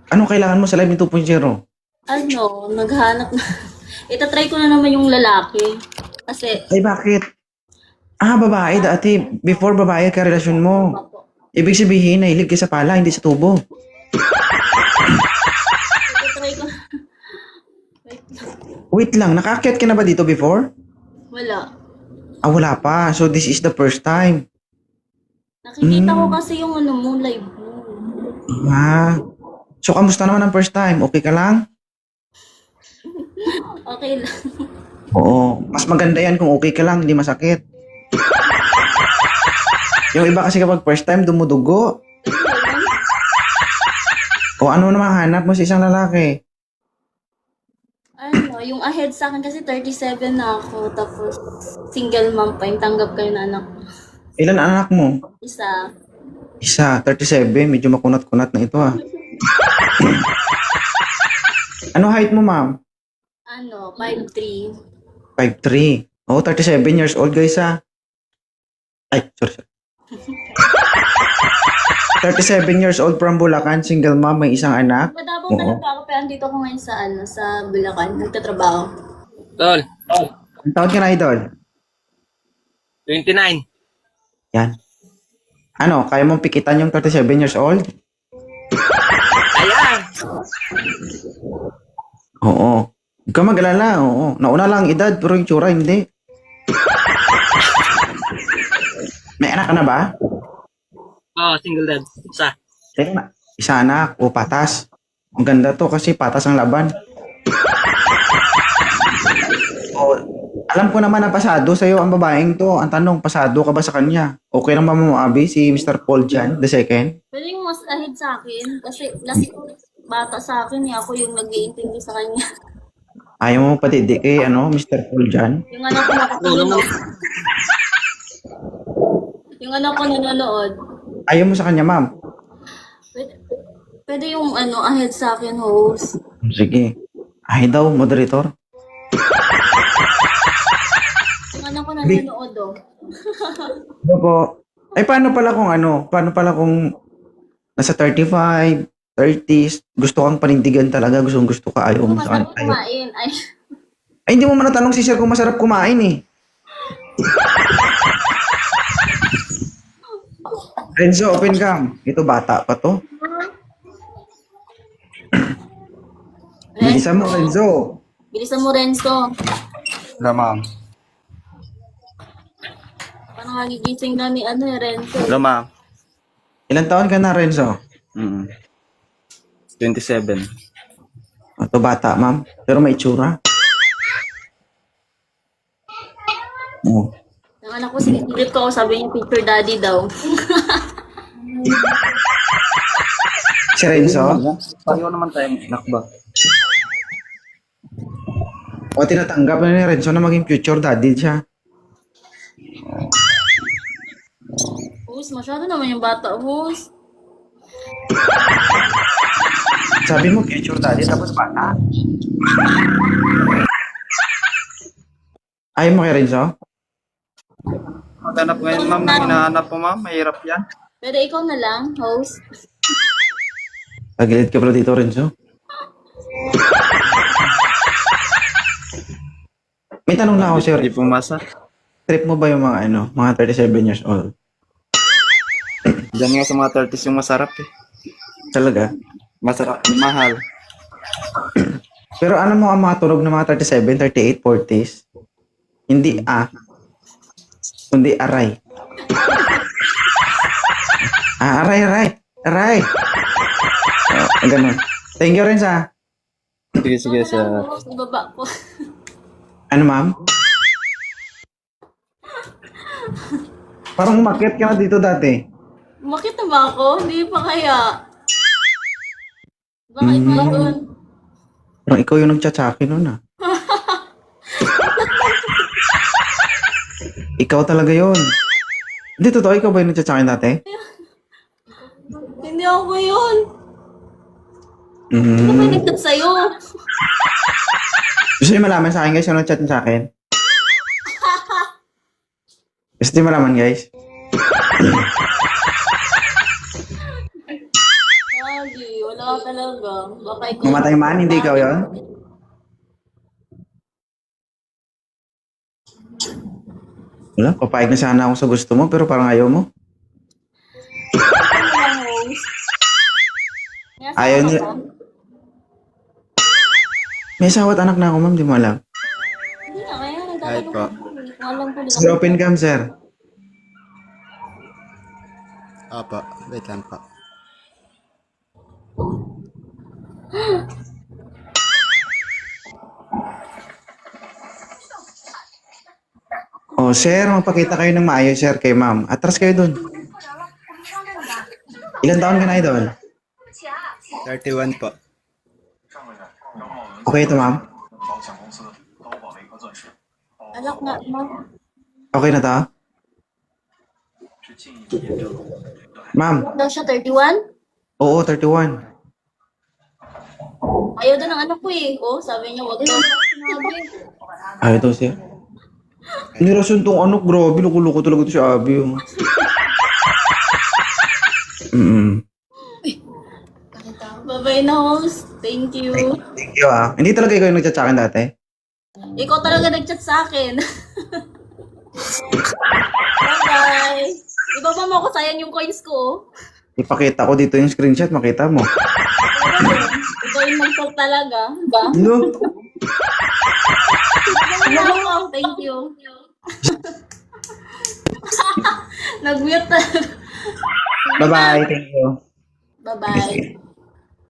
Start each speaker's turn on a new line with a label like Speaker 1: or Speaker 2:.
Speaker 1: Anong kailangan mo sa Live 2.0?
Speaker 2: Ano, naghanap na. Itatry ko na naman yung lalaki. Kasi,
Speaker 1: Ay, bakit? Babae dati. Before babae ka relasyon mo.
Speaker 2: ako.
Speaker 1: Ibig sabihin, nahilig ka sa pala, hindi sa tubo.
Speaker 2: Itatry ko. Wait lang.
Speaker 1: Wait lang, nakaakyat ka na ba dito before?
Speaker 2: Wala.
Speaker 1: Wala pa. So, this is the first time.
Speaker 2: Nakikita ko kasi yung ano mo, live mo.
Speaker 1: So, kamusta naman ang first time? Okay ka lang?
Speaker 2: Okay lang.
Speaker 1: Oo. Mas maganda yan kung okay ka lang, hindi masakit. Yung iba kasi kapag first time, dumudugo. O ano naman hanap mo sa isang lalaki?
Speaker 2: Ano, yung ahead sa akin kasi 37 na ako. Tapos, single mom pa. Yung tanggap kayo na anak.
Speaker 1: Ilan anak mo?
Speaker 2: Isa.
Speaker 1: Isa, 37. Medyo makunat-kunat na ito Ano height mo, ma'am?
Speaker 2: Ano, 5'3".
Speaker 1: 5'3". 37 years old, guys, Ay, sorry. 37 years old from Bulacan, single mom, may isang anak.
Speaker 2: Madabong talaga ako, pero andito ako ngayon sa, sa Bulacan. Nagtatrabaho.
Speaker 3: Tol,
Speaker 1: Ang taon ka na, idol?
Speaker 3: 29.
Speaker 1: Yan. Ano, kaya mong pikitan yung 37 years old?
Speaker 3: Ayan!
Speaker 1: Oo. Huwag ka mag-alala, oo. Nauna lang ang edad, pero yung tsura, hindi. May anak ka na ba?
Speaker 3: Single dad. Isa.
Speaker 1: Teka na. Isa anak, o patas. Ang ganda to kasi patas ang laban. Alam ko naman na pasado sa'yo ang babaeng to. Ang tanong, pasado ka ba sa kanya? Okay lang ba mo, Abi, si Mr. Paul Jan, the second?
Speaker 2: Pero yung mas ahead sa akin, kasi last bata sa akin, ako yung nag-iintindi sa kanya.
Speaker 1: Ayaw mo patidik kay, Mr. Paul Jan?
Speaker 2: Yung anak ko nakatulog. Yung anak ko nanonood.
Speaker 1: Ayaw mo sa kanya, ma'am?
Speaker 2: Pwede yung ahead sa akin, host.
Speaker 1: Sige. Ay daw, moderator.
Speaker 2: Yung anak ko nanonood, oh.
Speaker 1: Ano po? Ay, paano pala kung nasa 35, 30s, gusto kang panindigan talaga, gusto ka, ayaw
Speaker 2: Kung
Speaker 1: mo sa
Speaker 2: masarap
Speaker 1: kanya.
Speaker 2: kumain, ay,
Speaker 1: Ay, hindi mo man natanong si sir kung masarap kumain eh. Renzo, open cam. Ito, bata pa to. Bilisan mo, Renzo.
Speaker 2: bilisan mo, Renzo.
Speaker 1: Wala, ma'am.
Speaker 2: Parang nagigising na ni Renzo.
Speaker 3: Hello, ma'am.
Speaker 1: Ilan taon ka na, Renzo?
Speaker 3: 27.
Speaker 1: Ito, bata, ma'am. Pero may itsura. Oo.
Speaker 2: Yung anak ko, sinigilip ko, sabi niya, picture daddy daw.
Speaker 1: Si Renzo?
Speaker 3: Pareho naman tayong anak ba?
Speaker 1: O, tinatanggap na ni Renzo na maging future daddy siya.
Speaker 2: Host, masyado naman yung bata, host.
Speaker 1: Sabi mo, future daddy, tapos bata. Ayaw mo kay Renzo?
Speaker 3: Maghanap ngayon, ma'am, na hinahanap mo, ma'am. Mahirap yan.
Speaker 2: Pwede ikaw na lang, host.
Speaker 1: Tagilid ka pala dito, Renzo. May tanong na ako, sir.
Speaker 3: Hindi pumasa.
Speaker 1: Trip mo ba yung mga 37 years old?
Speaker 3: Diyan nga sa mga 30s yung masarap eh.
Speaker 1: Talaga?
Speaker 3: Masarap, mahal.
Speaker 1: Pero ano mo ang mga tunog ng mga 37, 38, 40s? Hindi kundi aray. Aray. Ganun. Thank you, Renza.
Speaker 3: Sige, sa...
Speaker 2: Host, ibaba ko.
Speaker 1: Ano, ma'am? Parang umakyat ka na dito dati.
Speaker 2: Umakit na ba ako? Hindi pa kaya. Bakit ba doon?
Speaker 1: Parang ikaw yung nagtsatsakin nun, Ikaw talaga yun. Hindi, totoo, ikaw ba yung nagtsatsakin dati?
Speaker 2: Hindi ako yun. Ano ba yung nagtat sa'yo?
Speaker 1: Gusto niyo malaman sa akin, guys, yung nag-chat sa akin? Gusto niyo malaman, guys?
Speaker 2: Lagi Wala ka talaga. Baka ikaw.
Speaker 1: Mamatay man, hindi ikaw yun? Wala, papayag na sana ako sa gusto mo, pero parang ayaw mo. Ayaw niya. May asawa at anak na ako, ma'am, di mo alam.
Speaker 2: Hindi nga, kaya
Speaker 3: Hi po.
Speaker 2: Alam ko lang.
Speaker 1: Sir, open cam, sir.
Speaker 3: Opo, wait lang po.
Speaker 1: Oh, sir, magpakita kayo ng maayos, sir, kay ma'am. Atras kayo dun. Ilan taon ka na, idol?
Speaker 3: 31 po.
Speaker 1: Okay ito, ma'am?
Speaker 2: Alak nga, ma'am.
Speaker 1: Okay na to? Ma'am,
Speaker 2: Daw siya 31?
Speaker 1: oo, 31.
Speaker 2: Ayaw daw ng anak ko eh. Oh, sabi niya, wag daw. Sinabi.
Speaker 1: Ayaw to, sir. Nirason tong anak, grabe, loko-loko talaga to si Abby. Oh.
Speaker 2: Bye-bye na, host. Thank you.
Speaker 1: Thank you, ah. Hindi talaga ikaw yung nagchat sa akin dati?
Speaker 2: Ikaw talaga nag-chat sa akin. Bye-bye. Ibaba mo ako, sayang yung coins ko. Oh.
Speaker 1: Ipakita ko dito yung screenshot, makita mo.
Speaker 2: Ikaw yung mag-talk talaga. Ba?
Speaker 1: Ano?
Speaker 2: Ano? Thank you. Nag-mute talaga.
Speaker 1: Bye-bye, thank you.
Speaker 2: Bye-bye.